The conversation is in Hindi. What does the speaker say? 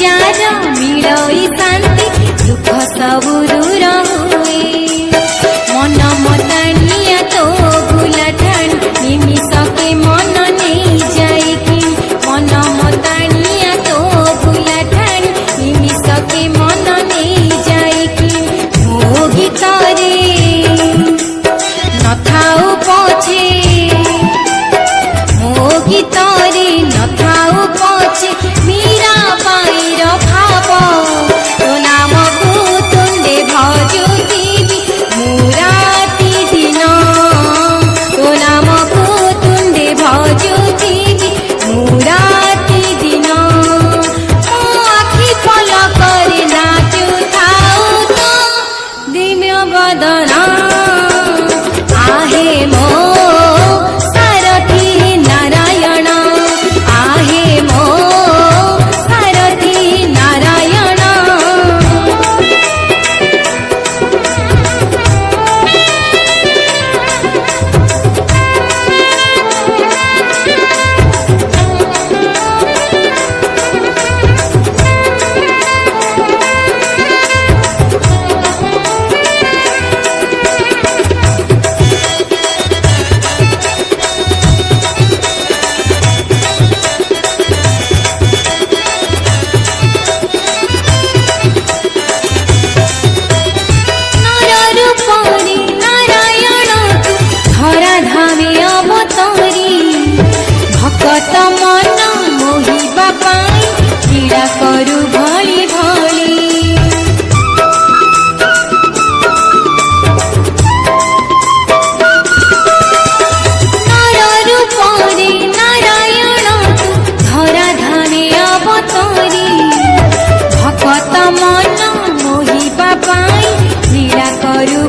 जार मिलई शांति दुख सब दूर हुए मन मतानिया तो भूला ठान निमिष के मन नहीं जाए कि मन मतानिया तो भूला ठान निमिष के मन नहीं जाए कि मो गीतरे न थाऊ पछे मो गीतरे न थाऊ पछे मीरा पाईर भाव तो नाम को तुंडे भजुतीबी मुराती दिन तो नाम को तुंडे भजुतीबी मुराती दिन आखि पलकरे नाचु थाऊ तो दिव्य बदना आहे मो सारथी नारायण आहे मो सारथी नारायण रूपरे नारायण धरा धामे अवतरी भक्त मन मोहिबा पाई क्रीड़ा करू भली भली नर रूपरे नारायण धरा धामे अवतरी भक्त मन मोहिबा पाई क्रीड़ा करू